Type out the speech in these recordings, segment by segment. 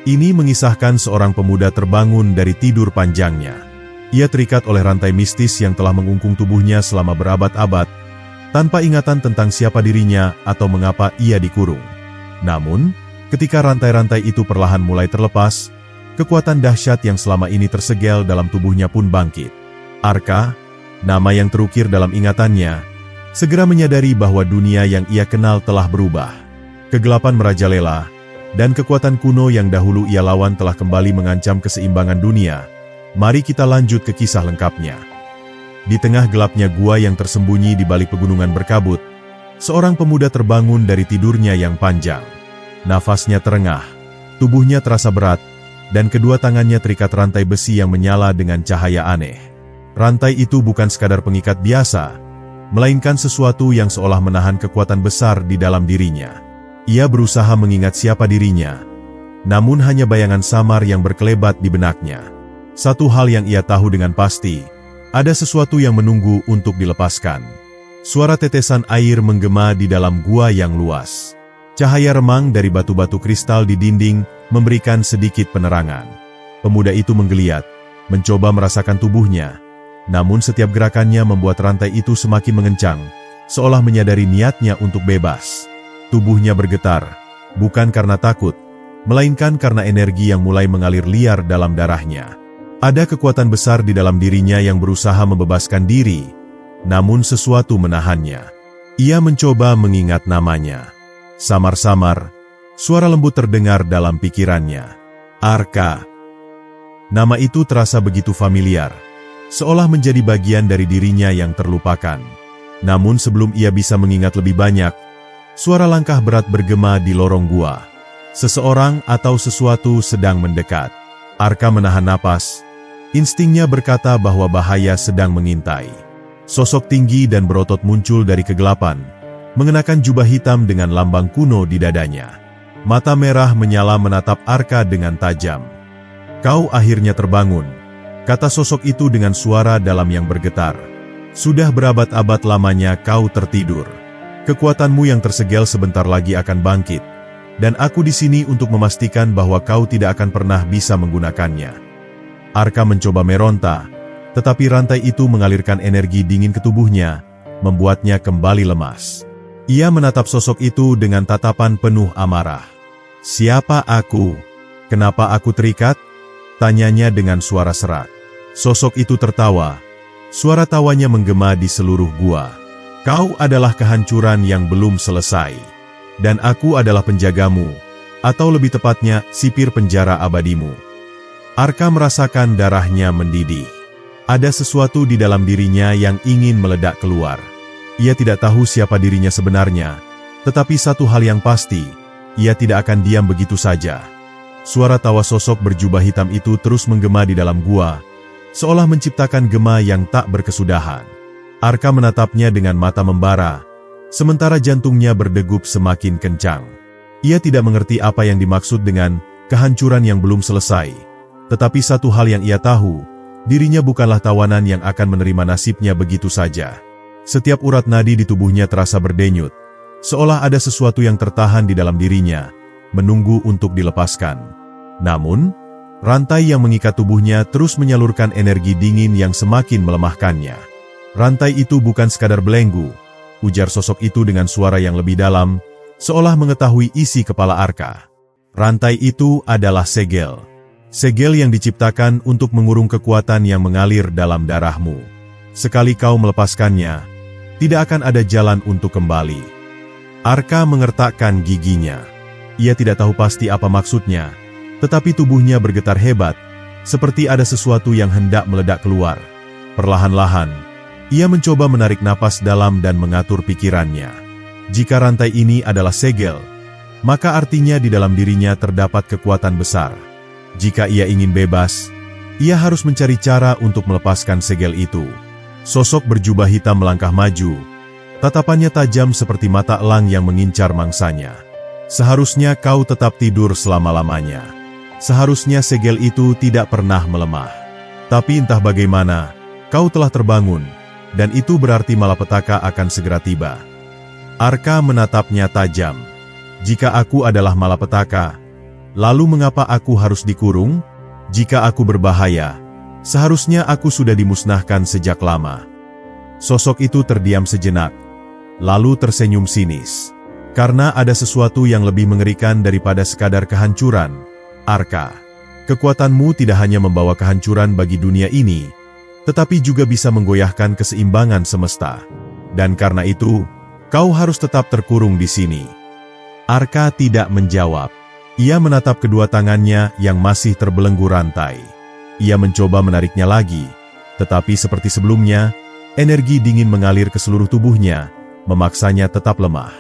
Ini mengisahkan seorang pemuda terbangun dari tidur panjangnya. Ia terikat oleh rantai mistis yang telah mengungkung tubuhnya selama berabad-abad, tanpa ingatan tentang siapa dirinya atau mengapa ia dikurung. Namun, ketika rantai-rantai itu perlahan mulai terlepas, kekuatan dahsyat yang selama ini tersegel dalam tubuhnya pun bangkit. Arka, nama yang terukir dalam ingatannya, segera menyadari bahwa dunia yang ia kenal telah berubah. Kegelapan merajalela, dan kekuatan kuno yang dahulu ia lawan telah kembali mengancam keseimbangan dunia. Mari kita lanjut ke kisah lengkapnya. Di tengah gelapnya gua yang tersembunyi di balik pegunungan berkabut, seorang pemuda terbangun dari tidurnya yang panjang. Nafasnya terengah, tubuhnya terasa berat, dan kedua tangannya terikat rantai besi yang menyala dengan cahaya aneh. Rantai itu bukan sekadar pengikat biasa, melainkan sesuatu yang seolah menahan kekuatan besar di dalam dirinya. Ia berusaha mengingat siapa dirinya, namun hanya bayangan samar yang berkelebat di benaknya. Satu hal yang ia tahu dengan pasti, ada sesuatu yang menunggu untuk dilepaskan. Suara tetesan air menggema di dalam gua yang luas. Cahaya remang dari batu-batu kristal di dinding memberikan sedikit penerangan. Pemuda itu menggeliat, mencoba merasakan tubuhnya, namun setiap gerakannya membuat rantai itu semakin mengencang, seolah menyadari niatnya untuk bebas. Tubuhnya bergetar, bukan karena takut, melainkan karena energi yang mulai mengalir liar dalam darahnya. Ada kekuatan besar di dalam dirinya yang berusaha membebaskan diri, namun sesuatu menahannya. Ia mencoba mengingat namanya. Samar-samar, suara lembut terdengar dalam pikirannya. Arka. Nama itu terasa begitu familiar, seolah menjadi bagian dari dirinya yang terlupakan. Namun sebelum ia bisa mengingat lebih banyak, suara langkah berat bergema di lorong gua. Seseorang atau sesuatu sedang mendekat. Arka menahan napas. Instingnya berkata bahwa bahaya sedang mengintai. Sosok tinggi dan berotot muncul dari kegelapan, mengenakan jubah hitam dengan lambang kuno di dadanya. Mata merah menyala menatap Arka dengan tajam. "Kau akhirnya terbangun," kata sosok itu dengan suara dalam yang bergetar. "Sudah berabad-abad lamanya kau tertidur. Kekuatanmu yang tersegel sebentar lagi akan bangkit, dan aku di sini untuk memastikan bahwa kau tidak akan pernah bisa menggunakannya." Arka mencoba meronta, tetapi rantai itu mengalirkan energi dingin ke tubuhnya, membuatnya kembali lemas. Ia menatap sosok itu dengan tatapan penuh amarah. "Siapa aku? Kenapa aku terikat?" tanyanya dengan suara serak. Sosok itu tertawa. Suara tawanya menggema di seluruh gua. "Kau adalah kehancuran yang belum selesai, dan aku adalah penjagamu, atau lebih tepatnya, sipir penjara abadimu." Arka merasakan darahnya mendidih. Ada sesuatu di dalam dirinya yang ingin meledak keluar. Ia tidak tahu siapa dirinya sebenarnya, tetapi satu hal yang pasti, ia tidak akan diam begitu saja. Suara tawa sosok berjubah hitam itu terus menggema di dalam gua, seolah menciptakan gema yang tak berkesudahan. Arka menatapnya dengan mata membara, sementara jantungnya berdegup semakin kencang. Ia tidak mengerti apa yang dimaksud dengan kehancuran yang belum selesai. Tetapi satu hal yang ia tahu, dirinya bukanlah tawanan yang akan menerima nasibnya begitu saja. Setiap urat nadi di tubuhnya terasa berdenyut, seolah ada sesuatu yang tertahan di dalam dirinya, menunggu untuk dilepaskan. Namun, rantai yang mengikat tubuhnya terus menyalurkan energi dingin yang semakin melemahkannya. "Rantai itu bukan sekadar belenggu," ujar sosok itu dengan suara yang lebih dalam, seolah mengetahui isi kepala Arka. "Rantai itu adalah segel. Segel yang diciptakan untuk mengurung kekuatan yang mengalir dalam darahmu. Sekali kau melepaskannya, tidak akan ada jalan untuk kembali." Arka mengertakkan giginya. Ia tidak tahu pasti apa maksudnya, tetapi tubuhnya bergetar hebat, seperti ada sesuatu yang hendak meledak keluar. Perlahan-lahan, ia mencoba menarik napas dalam dan mengatur pikirannya. Jika rantai ini adalah segel, maka artinya di dalam dirinya terdapat kekuatan besar. Jika ia ingin bebas, ia harus mencari cara untuk melepaskan segel itu. Sosok berjubah hitam melangkah maju. Tatapannya tajam seperti mata elang yang mengincar mangsanya. "Seharusnya kau tetap tidur selama-lamanya. Seharusnya segel itu tidak pernah melemah. Tapi entah bagaimana, kau telah terbangun, dan itu berarti malapetaka akan segera tiba." Arka menatapnya tajam. "Jika aku adalah malapetaka, Lalu mengapa aku harus dikurung? Jika aku berbahaya, seharusnya aku sudah dimusnahkan sejak lama. Sosok itu terdiam sejenak, lalu tersenyum sinis. Karena ada sesuatu yang lebih mengerikan daripada sekadar kehancuran, Arka. Kekuatanmu tidak hanya membawa kehancuran bagi dunia ini, tetapi juga bisa menggoyahkan keseimbangan semesta. Dan karena itu, kau harus tetap terkurung di sini. Arka tidak menjawab. Ia menatap kedua tangannya yang masih terbelenggu rantai. Ia mencoba menariknya lagi, tetapi seperti sebelumnya, energi dingin mengalir ke seluruh tubuhnya, memaksanya tetap lemah.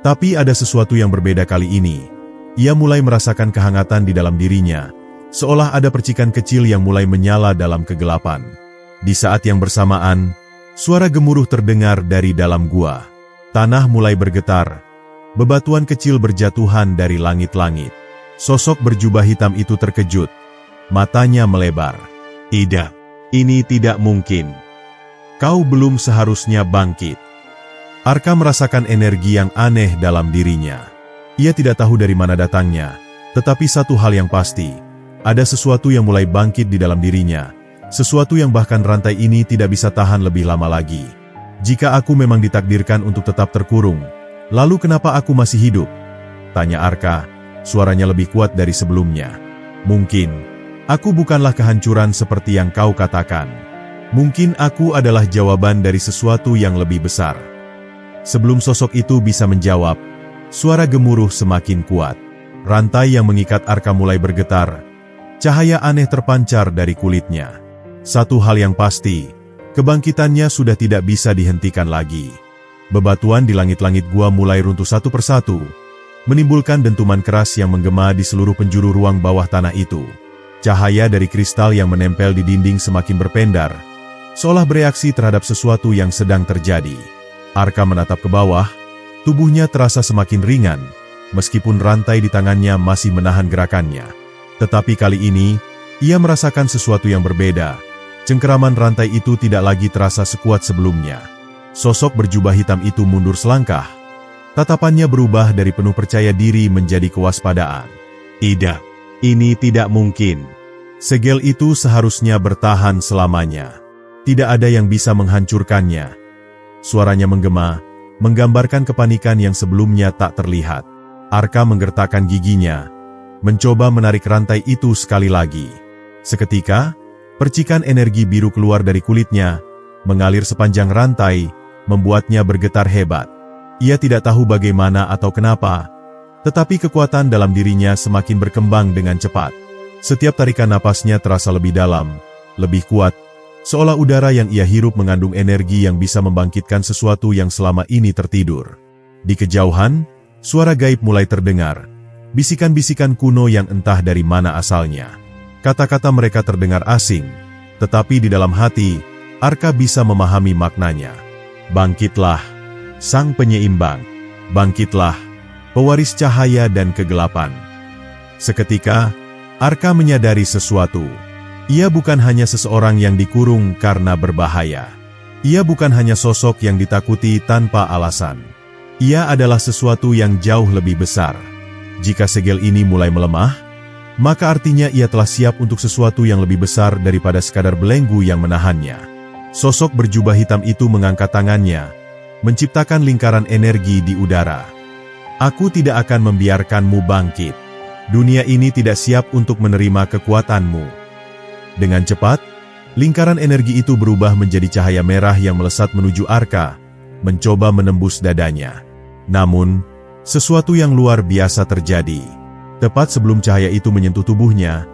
Tapi ada sesuatu yang berbeda kali ini. Ia mulai merasakan kehangatan di dalam dirinya, seolah ada percikan kecil yang mulai menyala dalam kegelapan. Di saat yang bersamaan, suara gemuruh terdengar dari dalam gua. Tanah mulai bergetar. Bebatuan kecil berjatuhan dari langit-langit. Sosok berjubah hitam itu terkejut. Matanya melebar. Tidak, ini tidak mungkin. Kau belum seharusnya bangkit. Arka merasakan energi yang aneh dalam dirinya. Ia tidak tahu dari mana datangnya, tetapi satu hal yang pasti, ada sesuatu yang mulai bangkit di dalam dirinya, sesuatu yang bahkan rantai ini tidak bisa tahan lebih lama lagi. Jika aku memang ditakdirkan untuk tetap terkurung, lalu kenapa aku masih hidup? Tanya Arka, suaranya lebih kuat dari sebelumnya. Mungkin, aku bukanlah kehancuran seperti yang kau katakan. Mungkin aku adalah jawaban dari sesuatu yang lebih besar. Sebelum sosok itu bisa menjawab, suara gemuruh semakin kuat. Rantai yang mengikat Arka mulai bergetar. Cahaya aneh terpancar dari kulitnya. Satu hal yang pasti, kebangkitannya sudah tidak bisa dihentikan lagi. Bebatuan di langit-langit gua mulai runtuh satu persatu, menimbulkan dentuman keras yang menggema di seluruh penjuru ruang bawah tanah itu. Cahaya dari kristal yang menempel di dinding semakin berpendar, seolah bereaksi terhadap sesuatu yang sedang terjadi. Arka menatap ke bawah, tubuhnya terasa semakin ringan, meskipun rantai di tangannya masih menahan gerakannya. Tetapi kali ini, ia merasakan sesuatu yang berbeda. Cengkeraman rantai itu tidak lagi terasa sekuat sebelumnya. Sosok berjubah hitam itu mundur selangkah. Tatapannya berubah dari penuh percaya diri menjadi kewaspadaan. Tidak, ini tidak mungkin. Segel itu seharusnya bertahan selamanya. Tidak ada yang bisa menghancurkannya. Suaranya menggema, menggambarkan kepanikan yang sebelumnya tak terlihat. Arka menggertakkan giginya, mencoba menarik rantai itu sekali lagi. Seketika, percikan energi biru keluar dari kulitnya, mengalir sepanjang rantai, membuatnya bergetar hebat. Ia tidak tahu bagaimana atau kenapa, tetapi kekuatan dalam dirinya semakin berkembang dengan cepat. Setiap tarikan napasnya terasa lebih dalam, lebih kuat, seolah udara yang ia hirup mengandung energi yang bisa membangkitkan sesuatu yang selama ini tertidur. Di kejauhan, suara gaib mulai terdengar, bisikan-bisikan kuno yang entah dari mana asalnya. Kata-kata mereka terdengar asing, tetapi di dalam hati, Arka bisa memahami maknanya. Bangkitlah, sang penyeimbang. Bangkitlah, pewaris cahaya dan kegelapan. Seketika, Arka menyadari sesuatu. Ia bukan hanya seseorang yang dikurung karena berbahaya. Ia bukan hanya sosok yang ditakuti tanpa alasan. Ia adalah sesuatu yang jauh lebih besar. Jika segel ini mulai melemah, maka artinya ia telah siap untuk sesuatu yang lebih besar daripada sekadar belenggu yang menahannya. Sosok berjubah hitam itu mengangkat tangannya, menciptakan lingkaran energi di udara. Aku tidak akan membiarkanmu bangkit. Dunia ini tidak siap untuk menerima kekuatanmu. Dengan cepat, lingkaran energi itu berubah menjadi cahaya merah yang melesat menuju Arka, mencoba menembus dadanya. Namun, sesuatu yang luar biasa terjadi. Tepat sebelum cahaya itu menyentuh tubuhnya,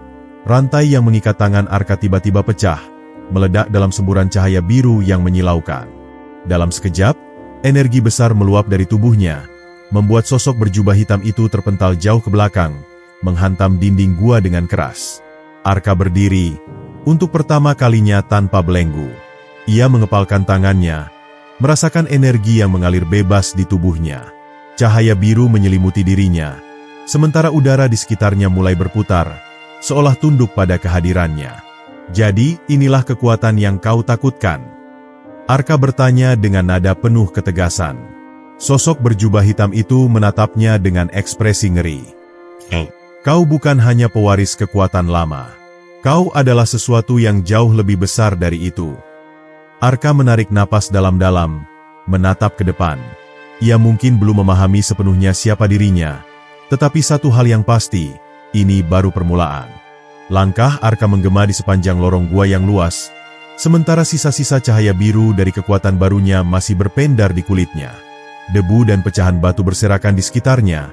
rantai yang mengikat tangan Arka tiba-tiba pecah, meledak dalam semburan cahaya biru yang menyilaukan. Dalam sekejap, energi besar meluap dari tubuhnya, membuat sosok berjubah hitam itu terpental jauh ke belakang, menghantam dinding gua dengan keras. Arka berdiri, untuk pertama kalinya tanpa belenggu. Ia mengepalkan tangannya, merasakan energi yang mengalir bebas di tubuhnya. Cahaya biru menyelimuti dirinya, sementara udara di sekitarnya mulai berputar, seolah tunduk pada kehadirannya. Jadi, inilah kekuatan yang kau takutkan? Arka bertanya dengan nada penuh ketegasan. Sosok berjubah hitam itu menatapnya dengan ekspresi ngeri. Kau bukan hanya pewaris kekuatan lama. Kau adalah sesuatu yang jauh lebih besar dari itu. Arka menarik napas dalam-dalam, menatap ke depan. Ia mungkin belum memahami sepenuhnya siapa dirinya, tetapi satu hal yang pasti, ini baru permulaan. Langkah Arka menggema di sepanjang lorong gua yang luas, sementara sisa-sisa cahaya biru dari kekuatan barunya masih berpendar di kulitnya. Debu dan pecahan batu berserakan di sekitarnya,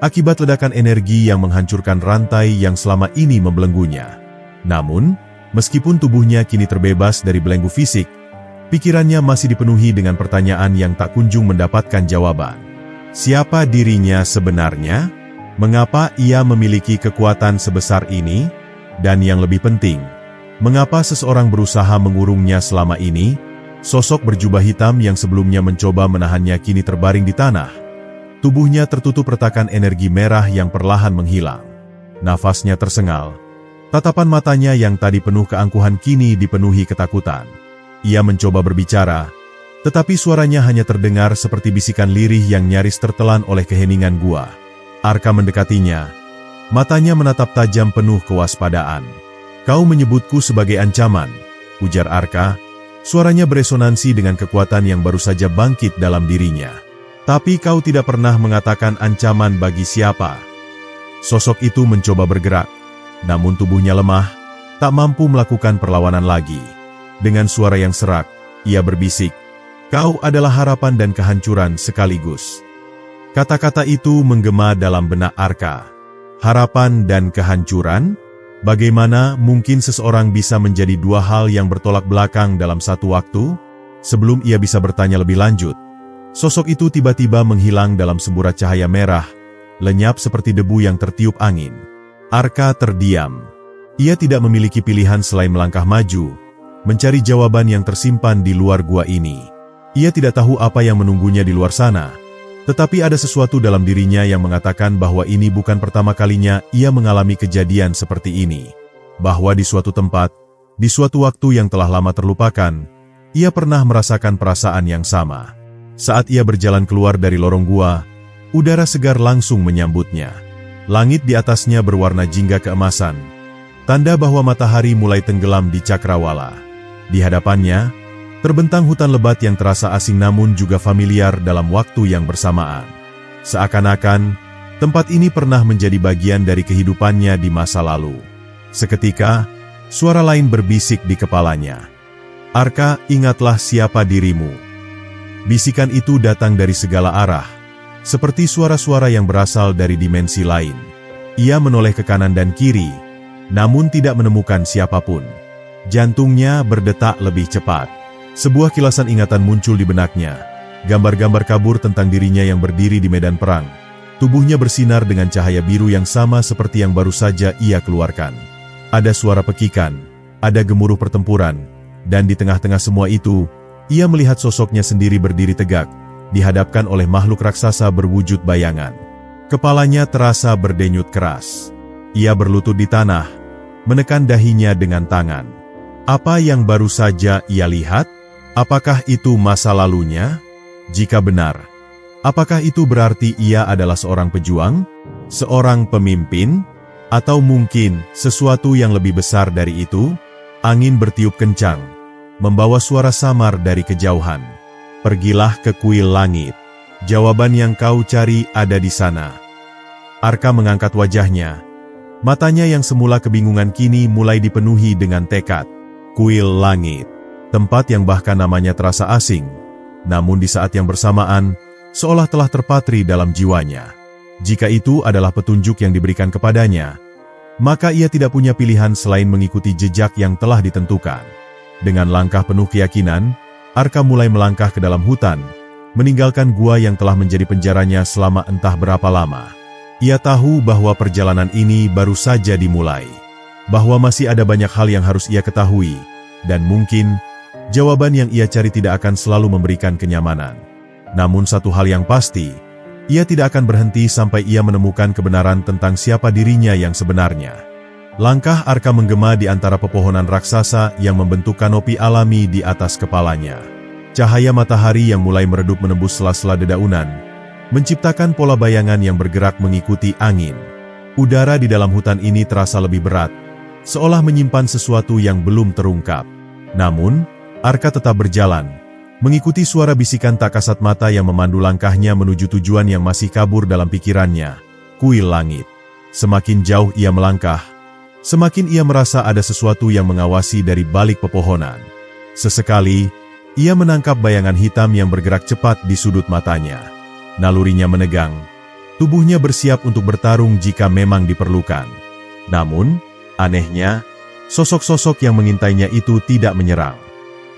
akibat ledakan energi yang menghancurkan rantai yang selama ini membelenggunya. Namun, meskipun tubuhnya kini terbebas dari belenggu fisik, pikirannya masih dipenuhi dengan pertanyaan yang tak kunjung mendapatkan jawaban. Siapa dirinya sebenarnya? Mengapa ia memiliki kekuatan sebesar ini? Dan yang lebih penting, mengapa seseorang berusaha mengurungnya selama ini? Sosok berjubah hitam yang sebelumnya mencoba menahannya kini terbaring di tanah. Tubuhnya tertutup retakan energi merah yang perlahan menghilang. Nafasnya tersengal. Tatapan matanya yang tadi penuh keangkuhan kini dipenuhi ketakutan. Ia mencoba berbicara, tetapi suaranya hanya terdengar seperti bisikan lirih yang nyaris tertelan oleh keheningan gua. Arka mendekatinya. Matanya menatap tajam penuh kewaspadaan. Kau menyebutku sebagai ancaman, ujar Arka. Suaranya beresonansi dengan kekuatan yang baru saja bangkit dalam dirinya. Tapi kau tidak pernah mengatakan ancaman bagi siapa. Sosok itu mencoba bergerak, namun tubuhnya lemah, tak mampu melakukan perlawanan lagi. Dengan suara yang serak, ia berbisik, "Kau adalah harapan dan kehancuran sekaligus." Kata-kata itu menggema dalam benak Arka. Harapan dan kehancuran? Bagaimana mungkin seseorang bisa menjadi dua hal yang bertolak belakang dalam satu waktu? Sebelum ia bisa bertanya lebih lanjut, sosok itu tiba-tiba menghilang dalam semburat cahaya merah, lenyap seperti debu yang tertiup angin. Arka terdiam. Ia tidak memiliki pilihan selain melangkah maju, mencari jawaban yang tersimpan di luar gua ini. Ia tidak tahu apa yang menunggunya di luar sana, tetapi ada sesuatu dalam dirinya yang mengatakan bahwa ini bukan pertama kalinya ia mengalami kejadian seperti ini. Bahwa di suatu tempat, di suatu waktu yang telah lama terlupakan, ia pernah merasakan perasaan yang sama. Saat ia berjalan keluar dari lorong gua, udara segar langsung menyambutnya. Langit di atasnya berwarna jingga keemasan, tanda bahwa matahari mulai tenggelam di cakrawala. Di hadapannya, terbentang hutan lebat yang terasa asing namun juga familiar dalam waktu yang bersamaan. Seakan-akan, tempat ini pernah menjadi bagian dari kehidupannya di masa lalu. Seketika, suara lain berbisik di kepalanya. "Arka, ingatlah siapa dirimu." Bisikan itu datang dari segala arah, seperti suara-suara yang berasal dari dimensi lain. Ia menoleh ke kanan dan kiri, namun tidak menemukan siapapun. Jantungnya berdetak lebih cepat. Sebuah kilasan ingatan muncul di benaknya. Gambar-gambar kabur tentang dirinya yang berdiri di medan perang. Tubuhnya bersinar dengan cahaya biru yang sama seperti yang baru saja ia keluarkan. Ada suara pekikan, ada gemuruh pertempuran, dan di tengah-tengah semua itu, ia melihat sosoknya sendiri berdiri tegak, dihadapkan oleh makhluk raksasa berwujud bayangan. Kepalanya terasa berdenyut keras. Ia berlutut di tanah, menekan dahinya dengan tangan. Apa yang baru saja ia lihat? Apakah itu masa lalunya? Jika benar, apakah itu berarti ia adalah seorang pejuang? Seorang pemimpin? Atau mungkin sesuatu yang lebih besar dari itu? Angin bertiup kencang, membawa suara samar dari kejauhan. "Pergilah ke kuil langit. Jawaban yang kau cari ada di sana." Arka mengangkat wajahnya. Matanya yang semula kebingungan kini mulai dipenuhi dengan tekad. Kuil langit. Tempat yang bahkan namanya terasa asing. Namun di saat yang bersamaan, seolah telah terpatri dalam jiwanya. Jika itu adalah petunjuk yang diberikan kepadanya, maka ia tidak punya pilihan selain mengikuti jejak yang telah ditentukan. Dengan langkah penuh keyakinan, Arka mulai melangkah ke dalam hutan, meninggalkan gua yang telah menjadi penjaranya selama entah berapa lama. Ia tahu bahwa perjalanan ini baru saja dimulai, bahwa masih ada banyak hal yang harus ia ketahui, dan mungkin jawaban yang ia cari tidak akan selalu memberikan kenyamanan. Namun satu hal yang pasti, ia tidak akan berhenti sampai ia menemukan kebenaran tentang siapa dirinya yang sebenarnya. Langkah Arka menggema di antara pepohonan raksasa yang membentuk kanopi alami di atas kepalanya. Cahaya matahari yang mulai meredup menembus sela-sela dedaunan, menciptakan pola bayangan yang bergerak mengikuti angin. Udara di dalam hutan ini terasa lebih berat, seolah menyimpan sesuatu yang belum terungkap. Namun, Arka tetap berjalan, mengikuti suara bisikan tak kasat mata yang memandu langkahnya menuju tujuan yang masih kabur dalam pikirannya, kuil langit. Semakin jauh ia melangkah, semakin ia merasa ada sesuatu yang mengawasi dari balik pepohonan. Sesekali, ia menangkap bayangan hitam yang bergerak cepat di sudut matanya. Nalurinya menegang, tubuhnya bersiap untuk bertarung jika memang diperlukan. Namun, anehnya, sosok-sosok yang mengintainya itu tidak menyerang.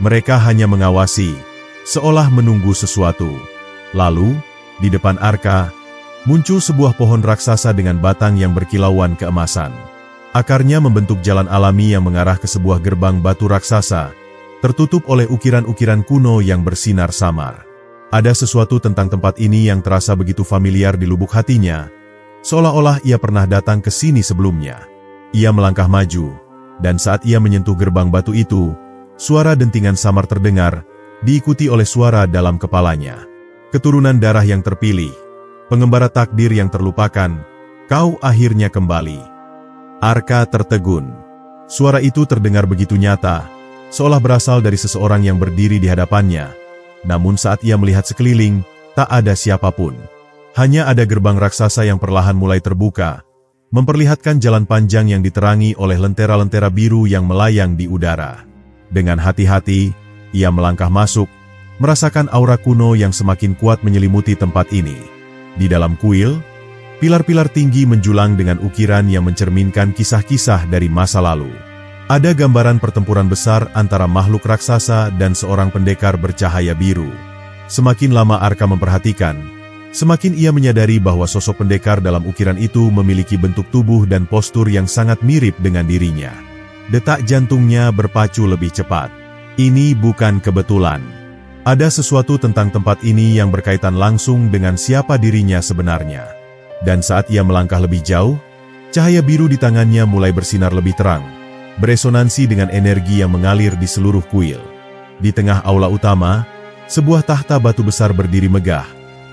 Mereka hanya mengawasi, seolah menunggu sesuatu. Lalu, di depan Arka, muncul sebuah pohon raksasa dengan batang yang berkilauan keemasan. Akarnya membentuk jalan alami yang mengarah ke sebuah gerbang batu raksasa, tertutup oleh ukiran-ukiran kuno yang bersinar samar. Ada sesuatu tentang tempat ini yang terasa begitu familiar di lubuk hatinya, seolah-olah ia pernah datang ke sini sebelumnya. Ia melangkah maju, dan saat ia menyentuh gerbang batu itu, suara dentingan samar terdengar, diikuti oleh suara dalam kepalanya. Keturunan darah yang terpilih, pengembara takdir yang terlupakan, kau akhirnya kembali. Arka tertegun. Suara itu terdengar begitu nyata, seolah berasal dari seseorang yang berdiri di hadapannya. Namun saat ia melihat sekeliling, tak ada siapapun. Hanya ada gerbang raksasa yang perlahan mulai terbuka, memperlihatkan jalan panjang yang diterangi oleh lentera-lentera biru yang melayang di udara. Dengan hati-hati, ia melangkah masuk, merasakan aura kuno yang semakin kuat menyelimuti tempat ini. Di dalam kuil, pilar-pilar tinggi menjulang dengan ukiran yang mencerminkan kisah-kisah dari masa lalu. Ada gambaran pertempuran besar antara makhluk raksasa dan seorang pendekar bercahaya biru. Semakin lama Arka memperhatikan, semakin ia menyadari bahwa sosok pendekar dalam ukiran itu memiliki bentuk tubuh dan postur yang sangat mirip dengan dirinya. Detak jantungnya berpacu lebih cepat. Ini bukan kebetulan. Ada sesuatu tentang tempat ini yang berkaitan langsung dengan siapa dirinya sebenarnya. Dan saat ia melangkah lebih jauh, cahaya biru di tangannya mulai bersinar lebih terang, beresonansi dengan energi yang mengalir di seluruh kuil. Di tengah aula utama, sebuah tahta batu besar berdiri megah,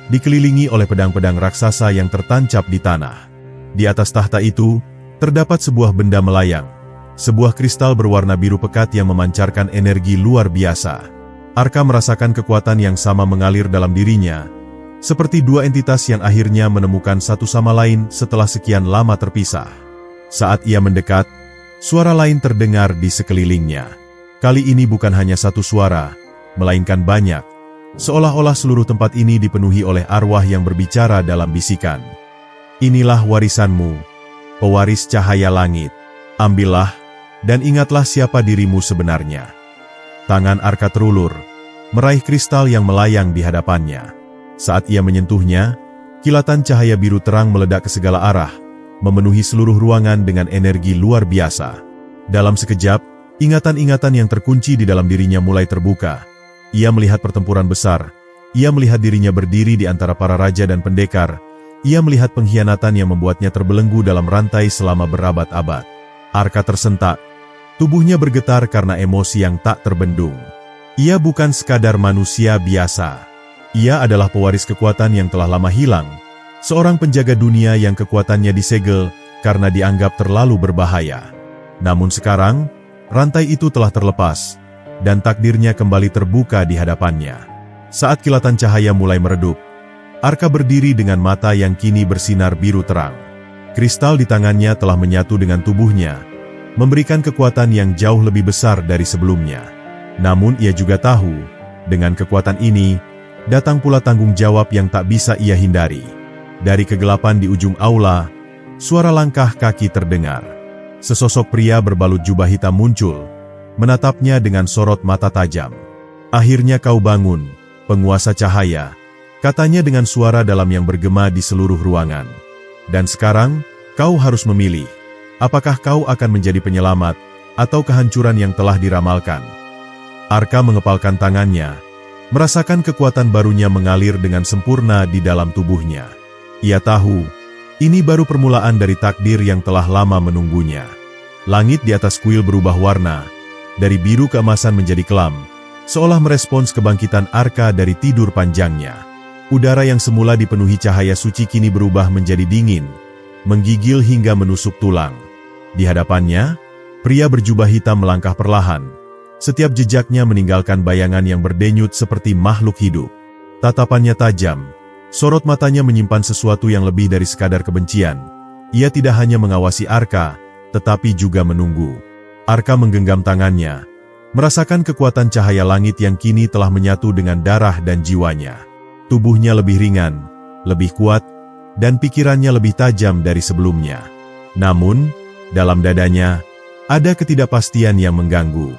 dikelilingi oleh pedang-pedang raksasa yang tertancap di tanah. Di atas tahta itu, terdapat sebuah benda melayang, sebuah kristal berwarna biru pekat yang memancarkan energi luar biasa. Arka merasakan kekuatan yang sama mengalir dalam dirinya, seperti dua entitas yang akhirnya menemukan satu sama lain setelah sekian lama terpisah. Saat ia mendekat, suara lain terdengar di sekelilingnya. Kali ini bukan hanya satu suara, melainkan banyak. Seolah-olah seluruh tempat ini dipenuhi oleh arwah yang berbicara dalam bisikan. Inilah warisanmu, pewaris cahaya langit. Ambillah, dan ingatlah siapa dirimu sebenarnya. Tangan Arka terulur, meraih kristal yang melayang di hadapannya. Saat ia menyentuhnya, kilatan cahaya biru terang meledak ke segala arah, memenuhi seluruh ruangan dengan energi luar biasa. Dalam sekejap, ingatan-ingatan yang terkunci di dalam dirinya mulai terbuka. Ia melihat pertempuran besar, ia melihat dirinya berdiri di antara para raja dan pendekar, ia melihat pengkhianatan yang membuatnya terbelenggu dalam rantai selama berabad-abad. Arka tersentak, tubuhnya bergetar karena emosi yang tak terbendung. Ia bukan sekadar manusia biasa. Ia adalah pewaris kekuatan yang telah lama hilang, seorang penjaga dunia yang kekuatannya disegel karena dianggap terlalu berbahaya. Namun sekarang, rantai itu telah terlepas, dan takdirnya kembali terbuka di hadapannya. Saat kilatan cahaya mulai meredup, Arka berdiri dengan mata yang kini bersinar biru terang. Kristal di tangannya telah menyatu dengan tubuhnya, memberikan kekuatan yang jauh lebih besar dari sebelumnya. Namun ia juga tahu, dengan kekuatan ini, datang pula tanggung jawab yang tak bisa ia hindari. Dari kegelapan di ujung aula, suara langkah kaki terdengar. Sesosok pria berbalut jubah hitam muncul, menatapnya dengan sorot mata tajam. Akhirnya kau bangun, penguasa cahaya, katanya dengan suara dalam yang bergema di seluruh ruangan. Dan sekarang, kau harus memilih, apakah kau akan menjadi penyelamat, atau kehancuran yang telah diramalkan. Arka mengepalkan tangannya, merasakan kekuatan barunya mengalir dengan sempurna di dalam tubuhnya. Ia tahu, ini baru permulaan dari takdir yang telah lama menunggunya. Langit di atas kuil berubah warna, dari biru keemasan menjadi kelam, seolah merespons kebangkitan Arka dari tidur panjangnya. Udara yang semula dipenuhi cahaya suci kini berubah menjadi dingin, menggigil hingga menusuk tulang. Di hadapannya, pria berjubah hitam melangkah perlahan. Setiap jejaknya meninggalkan bayangan yang berdenyut seperti makhluk hidup. Tatapannya tajam, sorot matanya menyimpan sesuatu yang lebih dari sekadar kebencian. Ia tidak hanya mengawasi Arka, tetapi juga menunggu. Arka menggenggam tangannya, merasakan kekuatan cahaya langit yang kini telah menyatu dengan darah dan jiwanya. Tubuhnya lebih ringan, lebih kuat, dan pikirannya lebih tajam dari sebelumnya. Namun, dalam dadanya, ada ketidakpastian yang mengganggu.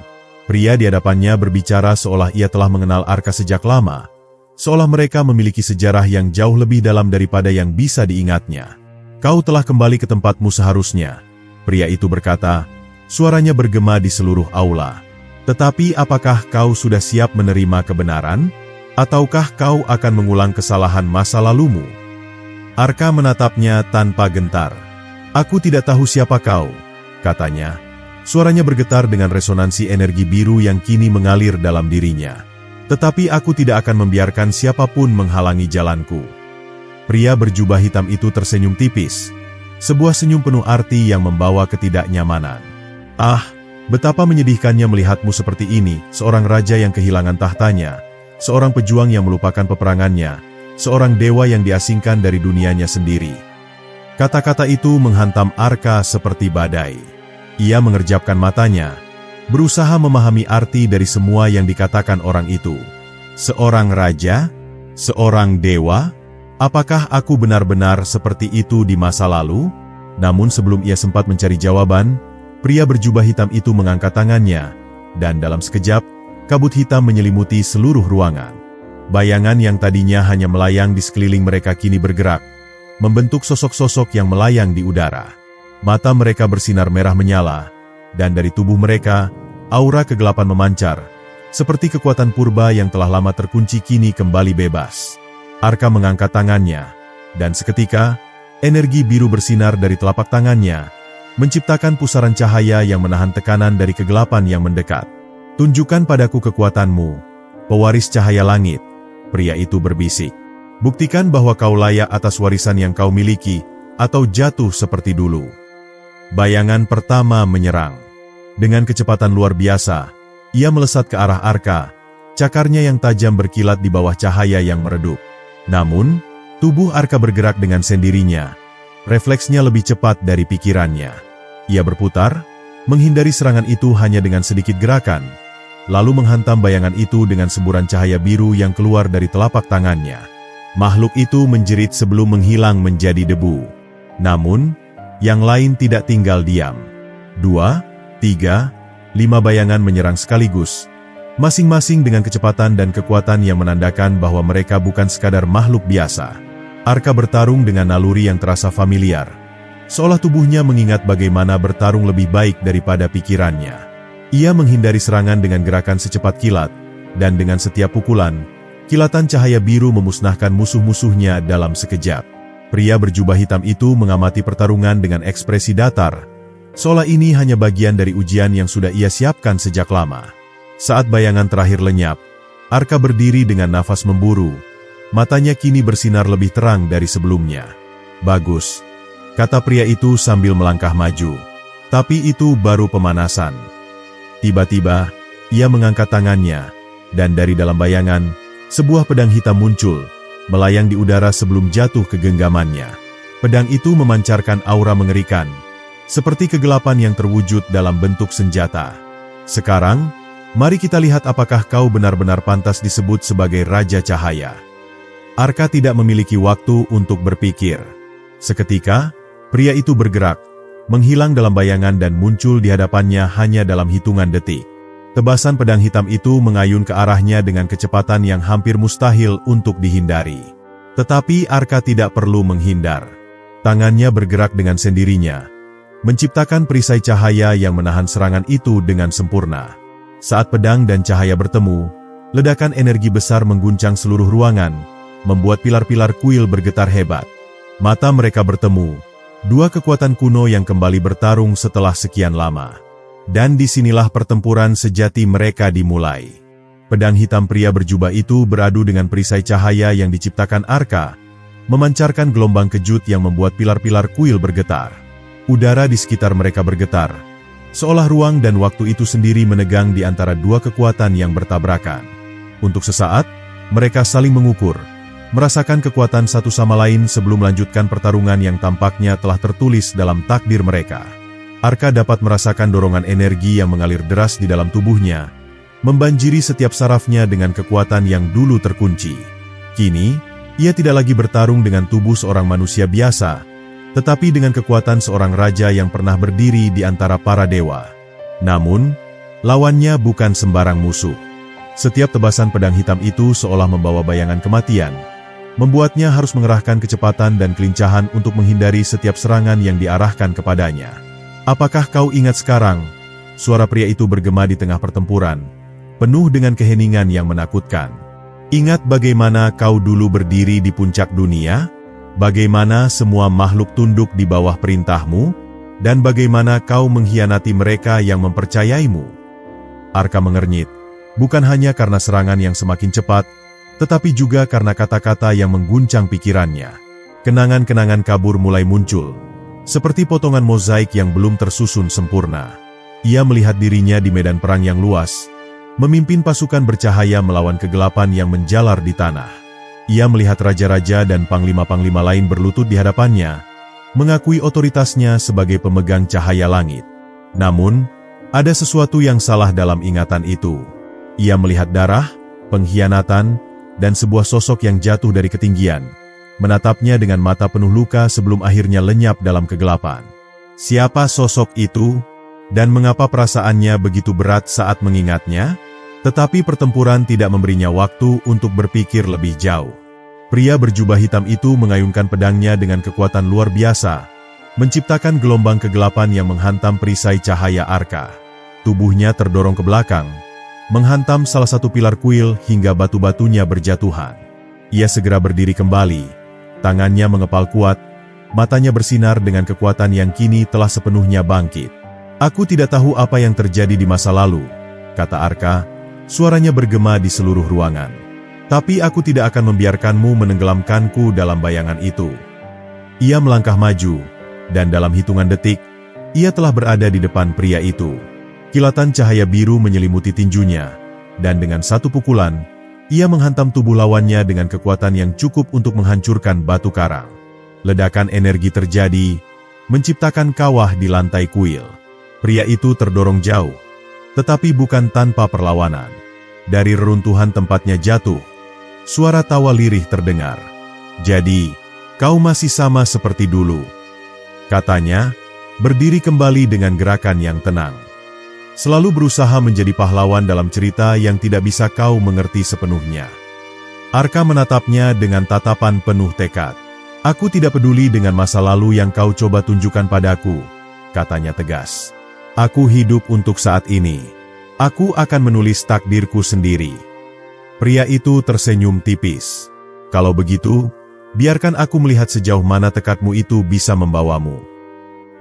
Pria di hadapannya berbicara seolah ia telah mengenal Arka sejak lama, seolah mereka memiliki sejarah yang jauh lebih dalam daripada yang bisa diingatnya. "Kau telah kembali ke tempatmu seharusnya," pria itu berkata, suaranya bergema di seluruh aula. "Tetapi apakah kau sudah siap menerima kebenaran? Ataukah kau akan mengulang kesalahan masa lalumu?" Arka menatapnya tanpa gentar. "Aku tidak tahu siapa kau," katanya. Suaranya bergetar dengan resonansi energi biru yang kini mengalir dalam dirinya. "Tetapi aku tidak akan membiarkan siapapun menghalangi jalanku." Pria berjubah hitam itu tersenyum tipis. Sebuah senyum penuh arti yang membawa ketidaknyamanan. "Ah, betapa menyedihkannya melihatmu seperti ini, seorang raja yang kehilangan tahtanya, seorang pejuang yang melupakan peperangannya, seorang dewa yang diasingkan dari dunianya sendiri." Kata-kata itu menghantam Arka seperti badai. Ia mengerjapkan matanya, berusaha memahami arti dari semua yang dikatakan orang itu. Seorang raja? Seorang dewa? Apakah aku benar-benar seperti itu di masa lalu? Namun sebelum ia sempat mencari jawaban, pria berjubah hitam itu mengangkat tangannya, dan dalam sekejap, kabut hitam menyelimuti seluruh ruangan. Bayangan yang tadinya hanya melayang di sekeliling mereka kini bergerak, membentuk sosok-sosok yang melayang di udara. Mata mereka bersinar merah menyala, dan dari tubuh mereka, aura kegelapan memancar, seperti kekuatan purba yang telah lama terkunci kini kembali bebas. Arka mengangkat tangannya, dan seketika, energi biru bersinar dari telapak tangannya, menciptakan pusaran cahaya yang menahan tekanan dari kegelapan yang mendekat. "Tunjukkan padaku kekuatanmu, pewaris cahaya langit," pria itu berbisik. "Buktikan bahwa kau layak atas warisan yang kau miliki, atau jatuh seperti dulu." Bayangan pertama menyerang. Dengan kecepatan luar biasa, ia melesat ke arah Arka, cakarnya yang tajam berkilat di bawah cahaya yang meredup. Namun, tubuh Arka bergerak dengan sendirinya. Refleksnya lebih cepat dari pikirannya. Ia berputar, menghindari serangan itu hanya dengan sedikit gerakan, lalu menghantam bayangan itu dengan semburan cahaya biru yang keluar dari telapak tangannya. Makhluk itu menjerit sebelum menghilang menjadi debu. Namun, yang lain tidak tinggal diam. 2, 3, 5 bayangan menyerang sekaligus, masing-masing dengan kecepatan dan kekuatan yang menandakan bahwa mereka bukan sekadar makhluk biasa. Arka bertarung dengan naluri yang terasa familiar, seolah tubuhnya mengingat bagaimana bertarung lebih baik daripada pikirannya. Ia menghindari serangan dengan gerakan secepat kilat, dan dengan setiap pukulan, kilatan cahaya biru memusnahkan musuh-musuhnya dalam sekejap. Pria berjubah hitam itu mengamati pertarungan dengan ekspresi datar, seolah ini hanya bagian dari ujian yang sudah ia siapkan sejak lama. Saat bayangan terakhir lenyap, Arka berdiri dengan nafas memburu. Matanya kini bersinar lebih terang dari sebelumnya. "Bagus," kata pria itu sambil melangkah maju. "Tapi itu baru pemanasan." Tiba-tiba, ia mengangkat tangannya, dan dari dalam bayangan, sebuah pedang hitam muncul, melayang di udara sebelum jatuh ke genggamannya. Pedang itu memancarkan aura mengerikan, seperti kegelapan yang terwujud dalam bentuk senjata. "Sekarang, mari kita lihat apakah kau benar-benar pantas disebut sebagai Raja Cahaya." Arka tidak memiliki waktu untuk berpikir. Seketika, pria itu bergerak, menghilang dalam bayangan dan muncul di hadapannya hanya dalam hitungan detik. Tebasan pedang hitam itu mengayun ke arahnya dengan kecepatan yang hampir mustahil untuk dihindari. Tetapi Arka tidak perlu menghindar. Tangannya bergerak dengan sendirinya, menciptakan perisai cahaya yang menahan serangan itu dengan sempurna. Saat pedang dan cahaya bertemu, ledakan energi besar mengguncang seluruh ruangan, membuat pilar-pilar kuil bergetar hebat. Mata mereka bertemu, dua kekuatan kuno yang kembali bertarung setelah sekian lama. Dan disinilah pertempuran sejati mereka dimulai. Pedang hitam pria berjubah itu beradu dengan perisai cahaya yang diciptakan Arka, memancarkan gelombang kejut yang membuat pilar-pilar kuil bergetar. Udara di sekitar mereka bergetar, seolah ruang dan waktu itu sendiri menegang di antara dua kekuatan yang bertabrakan. Untuk sesaat, mereka saling mengukur, merasakan kekuatan satu sama lain sebelum melanjutkan pertarungan yang tampaknya telah tertulis dalam takdir mereka. Arka dapat merasakan dorongan energi yang mengalir deras di dalam tubuhnya, membanjiri setiap sarafnya dengan kekuatan yang dulu terkunci. Kini, ia tidak lagi bertarung dengan tubuh seorang manusia biasa, tetapi dengan kekuatan seorang raja yang pernah berdiri di antara para dewa. Namun, lawannya bukan sembarang musuh. Setiap tebasan pedang hitam itu seolah membawa bayangan kematian, membuatnya harus mengerahkan kecepatan dan kelincahan untuk menghindari setiap serangan yang diarahkan kepadanya. "Apakah kau ingat sekarang?" Suara pria itu bergema di tengah pertempuran, penuh dengan keheningan yang menakutkan. "Ingat bagaimana kau dulu berdiri di puncak dunia? Bagaimana semua makhluk tunduk di bawah perintahmu? Dan bagaimana kau mengkhianati mereka yang mempercayaimu?" Arka mengernyit, bukan hanya karena serangan yang semakin cepat, tetapi juga karena kata-kata yang mengguncang pikirannya. Kenangan-kenangan kabur mulai muncul, seperti potongan mozaik yang belum tersusun sempurna. Ia melihat dirinya di medan perang yang luas, memimpin pasukan bercahaya melawan kegelapan yang menjalar di tanah. Ia melihat raja-raja dan panglima-panglima lain berlutut di hadapannya, mengakui otoritasnya sebagai pemegang cahaya langit. Namun, ada sesuatu yang salah dalam ingatan itu. Ia melihat darah, pengkhianatan, dan sebuah sosok yang jatuh dari ketinggian, menatapnya dengan mata penuh luka sebelum akhirnya lenyap dalam kegelapan. Siapa sosok itu? Dan mengapa perasaannya begitu berat saat mengingatnya? Tetapi pertempuran tidak memberinya waktu untuk berpikir lebih jauh. Pria berjubah hitam itu mengayunkan pedangnya dengan kekuatan luar biasa, menciptakan gelombang kegelapan yang menghantam perisai cahaya Arka. Tubuhnya terdorong ke belakang, menghantam salah satu pilar kuil hingga batu-batunya berjatuhan. Ia segera berdiri kembali, tangannya mengepal kuat, matanya bersinar dengan kekuatan yang kini telah sepenuhnya bangkit. "Aku tidak tahu apa yang terjadi di masa lalu," kata Arka, suaranya bergema di seluruh ruangan. "Tapi aku tidak akan membiarkanmu menenggelamkanku dalam bayangan itu." Ia melangkah maju, dan dalam hitungan detik, ia telah berada di depan pria itu. Kilatan cahaya biru menyelimuti tinjunya, dan dengan satu pukulan, ia menghantam tubuh lawannya dengan kekuatan yang cukup untuk menghancurkan batu karang. Ledakan energi terjadi, menciptakan kawah di lantai kuil. Pria itu terdorong jauh, tetapi bukan tanpa perlawanan. Dari reruntuhan tempatnya jatuh, suara tawa lirih terdengar. "Jadi, kau masih sama seperti dulu," katanya, berdiri kembali dengan gerakan yang tenang. "Selalu berusaha menjadi pahlawan dalam cerita yang tidak bisa kau mengerti sepenuhnya." Arka menatapnya dengan tatapan penuh tekad. "Aku tidak peduli dengan masa lalu yang kau coba tunjukkan padaku," katanya tegas. "Aku hidup untuk saat ini. Aku akan menulis takdirku sendiri." Pria itu tersenyum tipis. "Kalau begitu, biarkan aku melihat sejauh mana tekadmu itu bisa membawamu."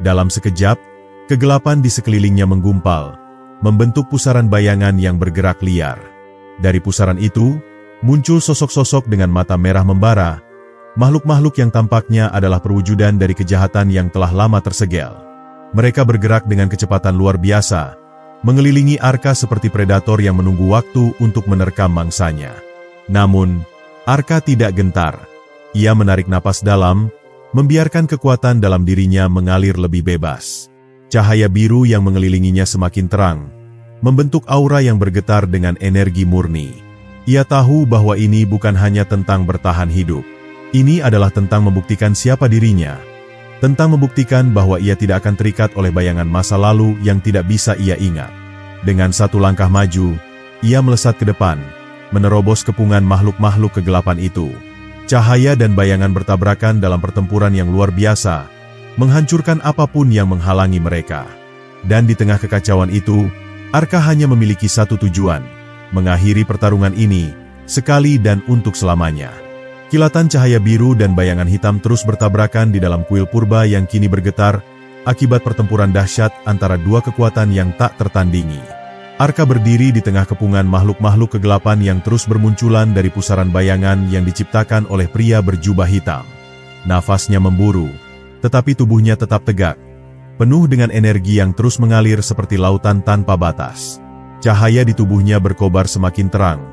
Dalam sekejap, kegelapan di sekelilingnya menggumpal, membentuk pusaran bayangan yang bergerak liar. Dari pusaran itu, muncul sosok-sosok dengan mata merah membara, makhluk-makhluk yang tampaknya adalah perwujudan dari kejahatan yang telah lama tersegel. Mereka bergerak dengan kecepatan luar biasa, mengelilingi Arka seperti predator yang menunggu waktu untuk menerkam mangsanya. Namun, Arka tidak gentar. Ia menarik napas dalam, membiarkan kekuatan dalam dirinya mengalir lebih bebas. Cahaya biru yang mengelilinginya semakin terang, membentuk aura yang bergetar dengan energi murni. Ia tahu bahwa ini bukan hanya tentang bertahan hidup. Ini adalah tentang membuktikan siapa dirinya. Tentang membuktikan bahwa ia tidak akan terikat oleh bayangan masa lalu yang tidak bisa ia ingat. Dengan satu langkah maju, ia melesat ke depan, menerobos kepungan makhluk-makhluk kegelapan itu. Cahaya dan bayangan bertabrakan dalam pertempuran yang luar biasa, menghancurkan apapun yang menghalangi mereka. Dan di tengah kekacauan itu, Arka hanya memiliki satu tujuan, mengakhiri pertarungan ini, sekali dan untuk selamanya. Kilatan cahaya biru dan bayangan hitam terus bertabrakan di dalam kuil purba yang kini bergetar, akibat pertempuran dahsyat antara dua kekuatan yang tak tertandingi. Arka berdiri di tengah kepungan makhluk-makhluk kegelapan yang terus bermunculan dari pusaran bayangan yang diciptakan oleh pria berjubah hitam. Nafasnya memburu, tetapi tubuhnya tetap tegak, penuh dengan energi yang terus mengalir seperti lautan tanpa batas. Cahaya di tubuhnya berkobar semakin terang,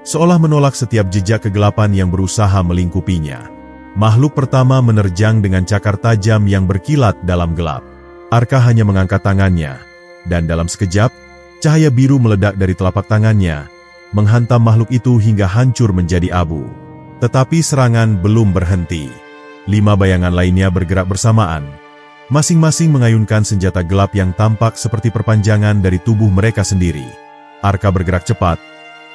seolah menolak setiap jejak kegelapan yang berusaha melingkupinya. Makhluk pertama menerjang dengan cakar tajam yang berkilat dalam gelap. Arka hanya mengangkat tangannya, dan dalam sekejap, cahaya biru meledak dari telapak tangannya, menghantam makhluk itu hingga hancur menjadi abu. Tetapi serangan belum berhenti. 5 bayangan lainnya bergerak bersamaan, masing-masing mengayunkan senjata gelap yang tampak seperti perpanjangan dari tubuh mereka sendiri. Arka bergerak cepat,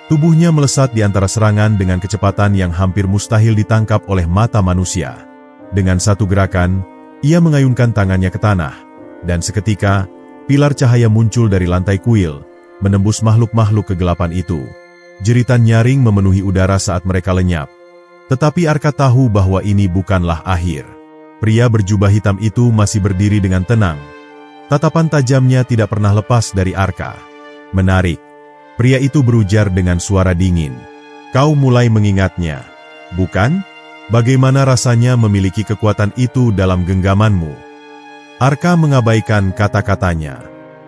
tubuhnya melesat di antara serangan dengan kecepatan yang hampir mustahil ditangkap oleh mata manusia. Dengan satu gerakan, ia mengayunkan tangannya ke tanah, dan seketika, pilar cahaya muncul dari lantai kuil, menembus makhluk-makhluk kegelapan itu. Jeritan nyaring memenuhi udara saat mereka lenyap. Tetapi Arka tahu bahwa ini bukanlah akhir. Pria berjubah hitam itu masih berdiri dengan tenang. Tatapan tajamnya tidak pernah lepas dari Arka. Menarik. Pria itu berujar dengan suara dingin. Kau mulai mengingatnya, bukan? Bagaimana rasanya memiliki kekuatan itu dalam genggamanmu? Arka mengabaikan kata-katanya.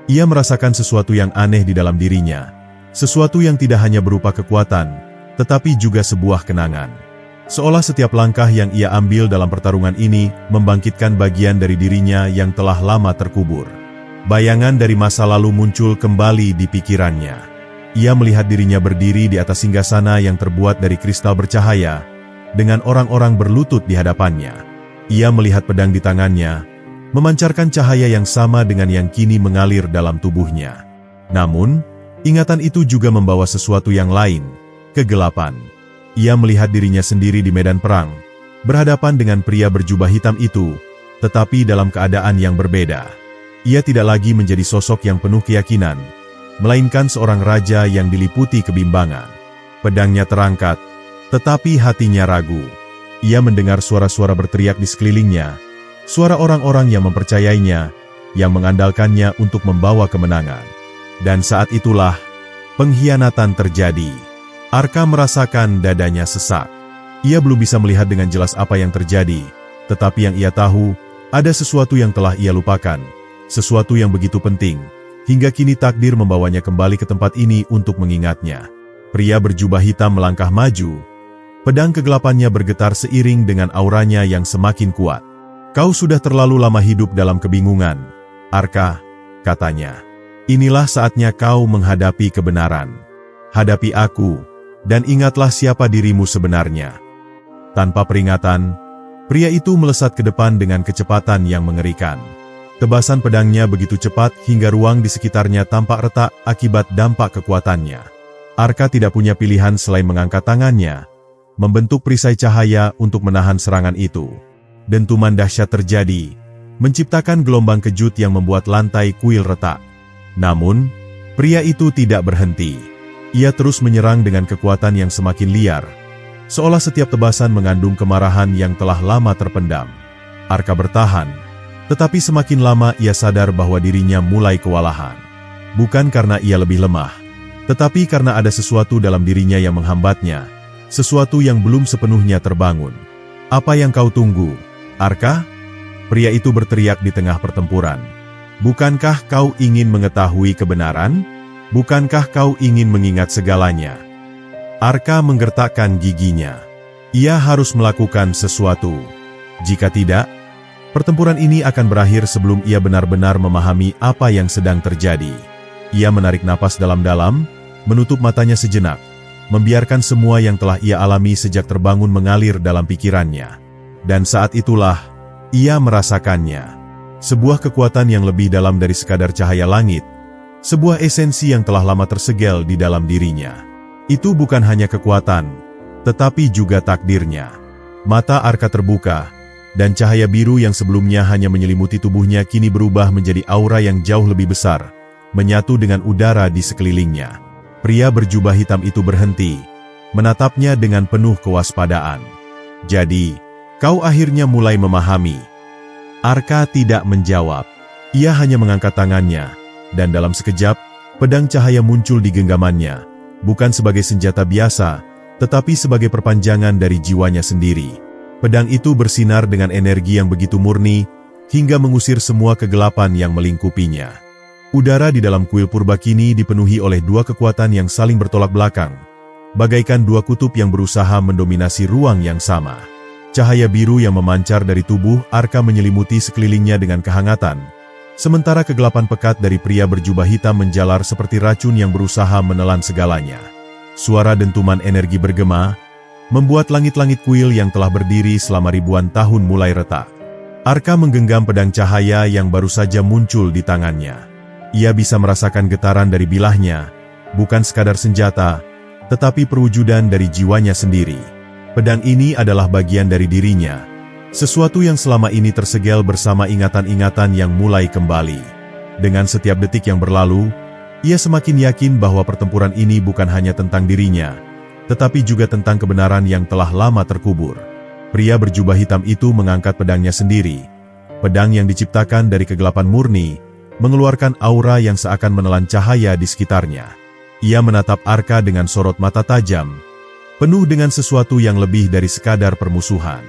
Ia merasakan sesuatu yang aneh di dalam dirinya. Sesuatu yang tidak hanya berupa kekuatan, tetapi juga sebuah kenangan. Seolah setiap langkah yang ia ambil dalam pertarungan ini membangkitkan bagian dari dirinya yang telah lama terkubur. Bayangan dari masa lalu muncul kembali di pikirannya. Ia melihat dirinya berdiri di atas singgasana yang terbuat dari kristal bercahaya, dengan orang-orang berlutut di hadapannya. Ia melihat pedang di tangannya, memancarkan cahaya yang sama dengan yang kini mengalir dalam tubuhnya. Namun, ingatan itu juga membawa sesuatu yang lain, kegelapan. Ia melihat dirinya sendiri di medan perang, berhadapan dengan pria berjubah hitam itu, tetapi dalam keadaan yang berbeda. Ia tidak lagi menjadi sosok yang penuh keyakinan, melainkan seorang raja yang diliputi kebimbangan. Pedangnya terangkat, tetapi hatinya ragu. Ia mendengar suara-suara berteriak di sekelilingnya, suara orang-orang yang mempercayainya, yang mengandalkannya untuk membawa kemenangan. Dan saat itulah, pengkhianatan terjadi. Arka merasakan dadanya sesak. Ia belum bisa melihat dengan jelas apa yang terjadi, tetapi yang ia tahu, ada sesuatu yang telah ia lupakan, sesuatu yang begitu penting, hingga kini takdir membawanya kembali ke tempat ini untuk mengingatnya. Pria berjubah hitam melangkah maju, pedang kegelapannya bergetar seiring dengan auranya yang semakin kuat. Kau sudah terlalu lama hidup dalam kebingungan, Arka, katanya. Inilah saatnya kau menghadapi kebenaran. Hadapi aku, dan ingatlah siapa dirimu sebenarnya. Tanpa peringatan, pria itu melesat ke depan dengan kecepatan yang mengerikan. Tebasan pedangnya begitu cepat hingga ruang di sekitarnya tampak retak akibat dampak kekuatannya. Arka tidak punya pilihan selain mengangkat tangannya, membentuk perisai cahaya untuk menahan serangan itu. Dentuman dahsyat terjadi, menciptakan gelombang kejut yang membuat lantai kuil retak. Namun, pria itu tidak berhenti. Ia terus menyerang dengan kekuatan yang semakin liar, seolah setiap tebasan mengandung kemarahan yang telah lama terpendam. Arka bertahan, tetapi semakin lama ia sadar bahwa dirinya mulai kewalahan. Bukan karena ia lebih lemah, tetapi karena ada sesuatu dalam dirinya yang menghambatnya, sesuatu yang belum sepenuhnya terbangun. Apa yang kau tunggu, Arka? Pria itu berteriak di tengah pertempuran. Bukankah kau ingin mengetahui kebenaran? Bukankah kau ingin mengingat segalanya? Arka menggertakkan giginya. Ia harus melakukan sesuatu. Jika tidak, pertempuran ini akan berakhir sebelum ia benar-benar memahami apa yang sedang terjadi. Ia menarik napas dalam-dalam, menutup matanya sejenak, membiarkan semua yang telah ia alami sejak terbangun mengalir dalam pikirannya. Dan saat itulah, ia merasakannya. Sebuah kekuatan yang lebih dalam dari sekadar cahaya langit, sebuah esensi yang telah lama tersegel di dalam dirinya. Itu bukan hanya kekuatan, tetapi juga takdirnya. Mata Arka terbuka, dan cahaya biru yang sebelumnya hanya menyelimuti tubuhnya kini berubah menjadi aura yang jauh lebih besar, menyatu dengan udara di sekelilingnya. Pria berjubah hitam itu berhenti, menatapnya dengan penuh kewaspadaan. Jadi, kau akhirnya mulai memahami. Arka tidak menjawab. Ia hanya mengangkat tangannya, dan dalam sekejap, pedang cahaya muncul di genggamannya, bukan sebagai senjata biasa, tetapi sebagai perpanjangan dari jiwanya sendiri. Pedang itu bersinar dengan energi yang begitu murni, hingga mengusir semua kegelapan yang melingkupinya. Udara di dalam kuil purbakini dipenuhi oleh dua kekuatan yang saling bertolak belakang, bagaikan dua kutub yang berusaha mendominasi ruang yang sama. Cahaya biru yang memancar dari tubuh Arka menyelimuti sekelilingnya dengan kehangatan, sementara kegelapan pekat dari pria berjubah hitam menjalar seperti racun yang berusaha menelan segalanya. Suara dentuman energi bergema, membuat langit-langit kuil yang telah berdiri selama ribuan tahun mulai retak. Arka menggenggam pedang cahaya yang baru saja muncul di tangannya. Ia bisa merasakan getaran dari bilahnya, bukan sekadar senjata, tetapi perwujudan dari jiwanya sendiri. Pedang ini adalah bagian dari dirinya, sesuatu yang selama ini tersegel bersama ingatan-ingatan yang mulai kembali. Dengan setiap detik yang berlalu, ia semakin yakin bahwa pertempuran ini bukan hanya tentang dirinya, tetapi juga tentang kebenaran yang telah lama terkubur. Pria berjubah hitam itu mengangkat pedangnya sendiri. Pedang yang diciptakan dari kegelapan murni, mengeluarkan aura yang seakan menelan cahaya di sekitarnya. Ia menatap Arka dengan sorot mata tajam, penuh dengan sesuatu yang lebih dari sekadar permusuhan.